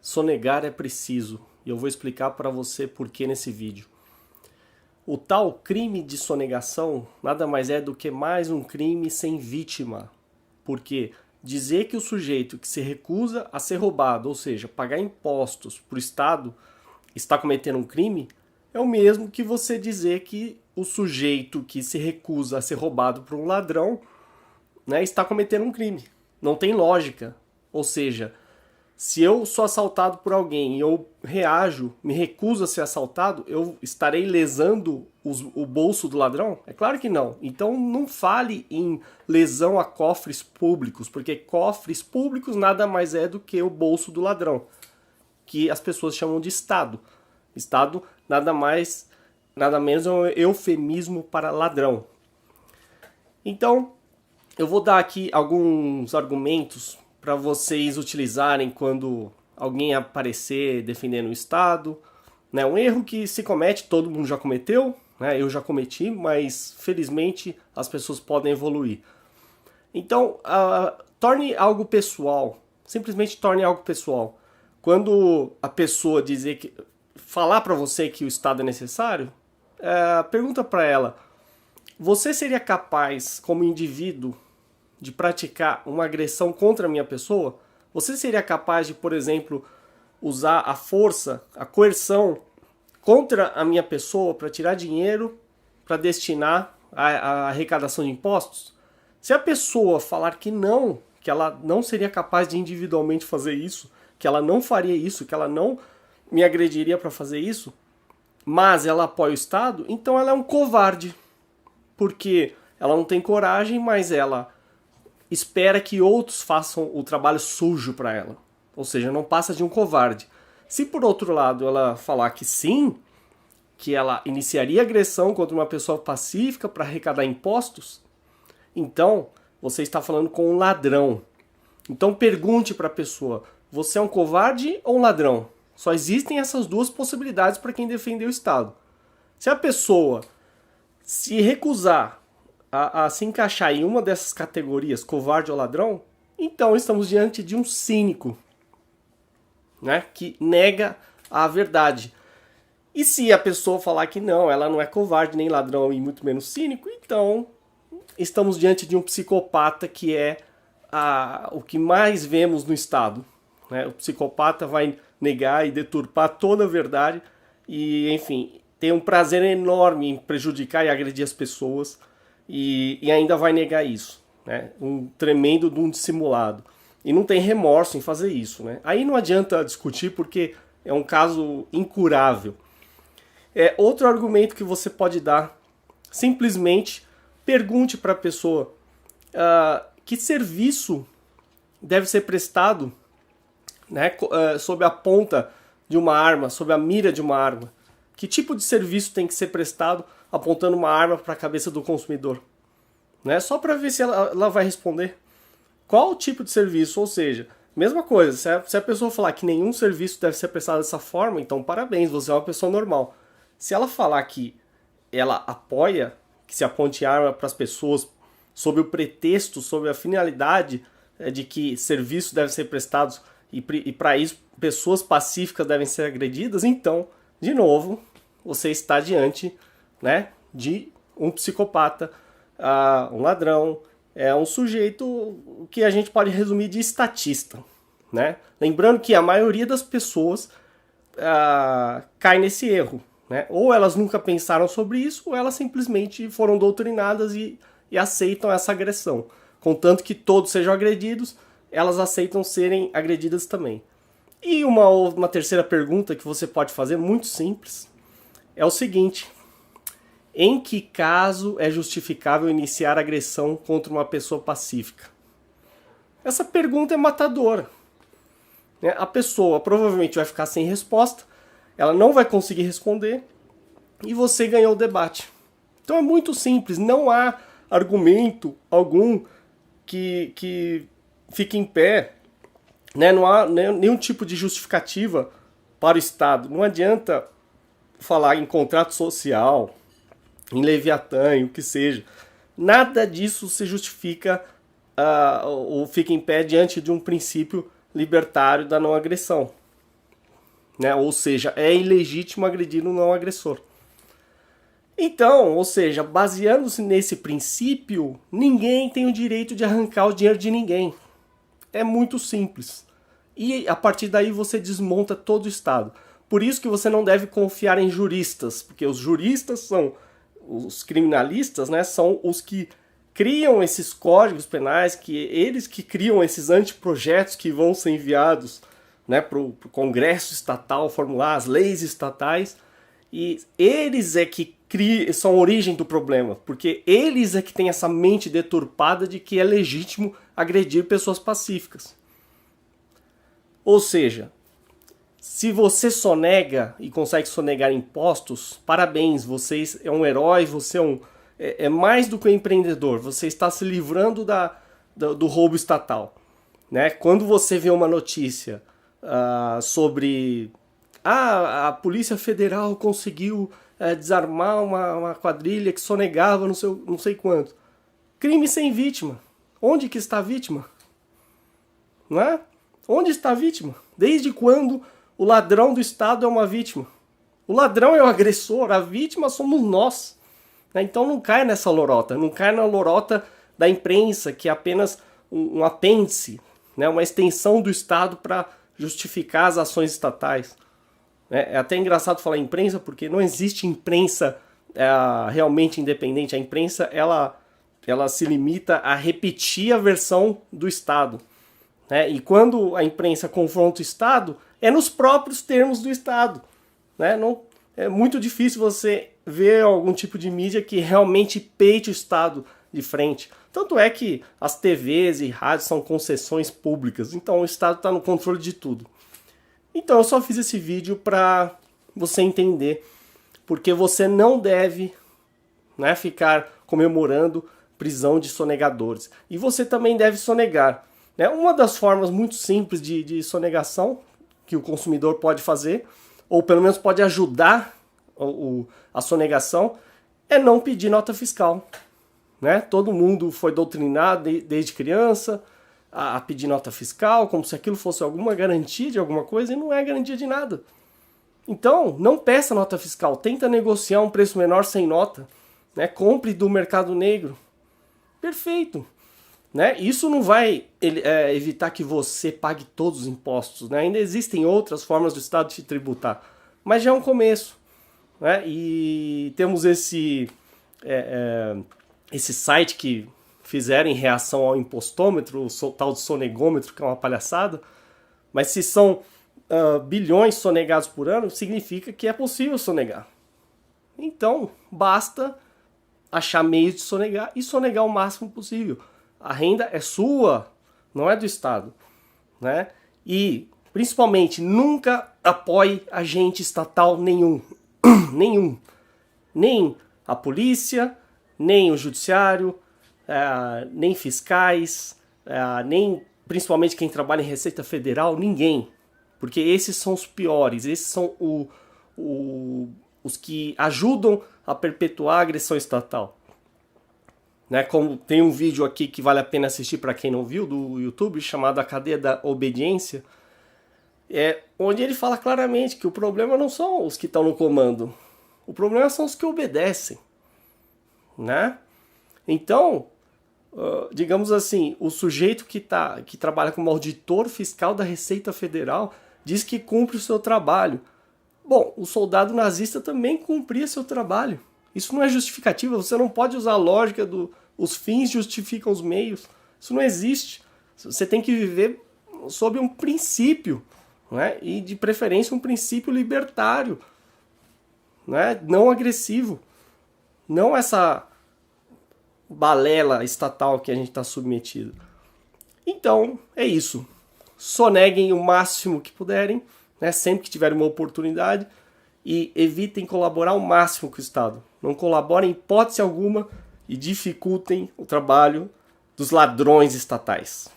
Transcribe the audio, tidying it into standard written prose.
Sonegar é preciso, e eu vou explicar para você por que nesse vídeo. O tal crime de sonegação nada mais é do que mais um crime sem vítima, porque dizer que o sujeito que se recusa a ser roubado, ou seja, pagar impostos para o Estado, está cometendo um crime, é o mesmo que você dizer que o sujeito que se recusa a ser roubado por um ladrão, né, está cometendo um crime. Não tem lógica. Ou seja, se eu sou assaltado por alguém e eu reajo, me recuso a ser assaltado, eu estarei lesando o bolso do ladrão? É claro que não. Então não fale em lesão a cofres públicos, porque cofres públicos nada mais é do que o bolso do ladrão, que as pessoas chamam de Estado. Estado nada mais, nada menos é um eufemismo para ladrão. Então, eu vou dar aqui alguns argumentos para vocês utilizarem quando alguém aparecer defendendo o Estado. Né? Um erro que se comete, todo mundo já cometeu, né? Eu já cometi, mas felizmente as pessoas podem evoluir. Então, torne algo pessoal, simplesmente torne algo pessoal. Quando a pessoa falar para você que o Estado é necessário, pergunta para ela: você seria capaz, como indivíduo, de praticar uma agressão contra a minha pessoa? Você seria capaz de, por exemplo, usar a força, a coerção contra a minha pessoa para tirar dinheiro para destinar à arrecadação de impostos? Se a pessoa falar que ela não seria capaz de individualmente fazer isso, que ela não faria isso, que ela não me agrediria para fazer isso, mas ela apoia o Estado, então ela é um covarde, porque ela não tem coragem, mas ela espera que outros façam o trabalho sujo para ela. Ou seja, não passa de um covarde. Se por outro lado ela falar que sim, que ela iniciaria agressão contra uma pessoa pacífica para arrecadar impostos, então você está falando com um ladrão. Então pergunte para a pessoa: você é um covarde ou um ladrão? Só existem essas duas possibilidades para quem defender o Estado. Se a pessoa se recusar a se encaixar em uma dessas categorias, covarde ou ladrão, então estamos diante de um cínico, né, que nega a verdade. E se a pessoa falar que não, ela não é covarde nem ladrão e muito menos cínico, então estamos diante de um psicopata, que é o que mais vemos no Estado. Né? O psicopata vai negar e deturpar toda a verdade e, enfim, tem um prazer enorme em prejudicar e agredir as pessoas. E ainda vai negar isso, né? Um tremendo de um dissimulado. E não tem remorso em fazer isso, né? Aí não adianta discutir porque é um caso incurável. Outro argumento que você pode dar: simplesmente pergunte para a pessoa que serviço deve ser prestado, né, sob a ponta de uma arma, sob a mira de uma arma. Que tipo de serviço tem que ser prestado apontando uma arma para a cabeça do consumidor? Né? Só para ver se ela vai responder. Qual o tipo de serviço? Ou seja, mesma coisa, se a pessoa falar que nenhum serviço deve ser prestado dessa forma, então parabéns, você é uma pessoa normal. Se ela falar que ela apoia que se aponte arma para as pessoas sob o pretexto, sob a finalidade de que serviços devem ser prestados e para isso pessoas pacíficas devem ser agredidas, então, de novo, você está diante, né, de um psicopata, um ladrão, um sujeito que a gente pode resumir de estatista. Né? Lembrando que a maioria das pessoas cai nesse erro. Né? Ou elas nunca pensaram sobre isso, ou elas simplesmente foram doutrinadas e aceitam essa agressão. Contanto que todos sejam agredidos, elas aceitam serem agredidas também. E uma terceira pergunta que você pode fazer, muito simples, é o seguinte: em que caso é justificável iniciar agressão contra uma pessoa pacífica? Essa pergunta é matadora. A pessoa provavelmente vai ficar sem resposta, ela não vai conseguir responder e você ganhou o debate. Então é muito simples, não há argumento algum que fique em pé. Né? Não há nenhum tipo de justificativa para o Estado. Não adianta falar em contrato social, em Leviatã, o que seja. Nada disso se justifica ou fica em pé diante de um princípio libertário da não agressão. né? Ou seja, é ilegítimo agredir o não agressor. Então, ou seja, baseando-se nesse princípio, ninguém tem o direito de arrancar o dinheiro de ninguém. É muito simples. E a partir daí você desmonta todo o Estado. Por isso que você não deve confiar em juristas, porque os juristas são os criminalistas, né? São os que criam esses códigos penais, que eles que criam esses anteprojetos que vão ser enviados, né, para o Congresso estatal formular as leis estatais. E eles é que são a origem do problema, porque eles é que têm essa mente deturpada de que é legítimo agredir pessoas pacíficas. Ou seja, se você sonega e consegue sonegar impostos, parabéns, você é um herói, você é mais do que um empreendedor, você está se livrando do roubo estatal. Né? Quando você vê uma notícia sobre a Polícia Federal conseguiu desarmar uma quadrilha que sonegava não sei quanto. Crime sem vítima. Onde que está a vítima? Não é? Onde está a vítima? Desde quando o ladrão do Estado é uma vítima? O ladrão é o agressor, a vítima somos nós. Então não cai nessa lorota, não cai na lorota da imprensa, que é apenas um apêndice, né? Uma extensão do Estado para justificar as ações estatais. É até engraçado falar imprensa, porque não existe imprensa realmente independente. A imprensa ela se limita a repetir a versão do Estado. Né? E quando a imprensa confronta o Estado, é nos próprios termos do Estado. Né? Não, é muito difícil você ver algum tipo de mídia que realmente peite o Estado de frente. Tanto é que as TVs e rádios são concessões públicas, então o Estado está no controle de tudo. Então eu só fiz esse vídeo para você entender porque você não deve, né, ficar comemorando prisão de sonegadores. E você também deve sonegar. Né? Uma das formas muito simples de sonegação que o consumidor pode fazer, ou pelo menos pode ajudar a sonegação, é não pedir nota fiscal. Né? Todo mundo foi doutrinado desde criança a pedir nota fiscal, como se aquilo fosse alguma garantia de alguma coisa, e não é garantia de nada. Então, não peça nota fiscal, tenta negociar um preço menor sem nota, né? Compre do mercado negro. Perfeito. Né? Isso não vai evitar que você pague todos os impostos. Né? Ainda existem outras formas do Estado de te tributar, mas já é um começo. Né? E temos esse site que fizeram em reação ao impostômetro, o tal de sonegômetro, que é uma palhaçada, mas se são bilhões sonegados por ano, significa que é possível sonegar. Então, basta achar meios de sonegar e sonegar o máximo possível. A renda é sua, não é do Estado. Né? E, principalmente, nunca apoie agente estatal nenhum. Nenhum. Nem a polícia, nem o judiciário, nem fiscais, nem principalmente quem trabalha em Receita Federal, ninguém. Porque esses são os piores, esses são os que ajudam a perpetuar a agressão estatal. Né? Como tem um vídeo aqui que vale a pena assistir para quem não viu, do YouTube, chamado A Cadeia da Obediência, onde ele fala claramente que o problema não são os que estão no comando, o problema são os que obedecem. Né? Então, digamos assim, o sujeito que trabalha como auditor fiscal da Receita Federal diz que cumpre o seu trabalho. Bom, o soldado nazista também cumpria seu trabalho. Isso não é justificativa, você não pode usar a lógica os fins justificam os meios. Isso não existe. Você tem que viver sob um princípio, né? E de preferência um princípio libertário, né? Não agressivo. Não essa balela estatal que a gente está submetido. Então, é isso. Soneguem o máximo que puderem, né, sempre que tiverem uma oportunidade, e evitem colaborar o máximo com o Estado. Não colaborem em hipótese alguma e dificultem o trabalho dos ladrões estatais.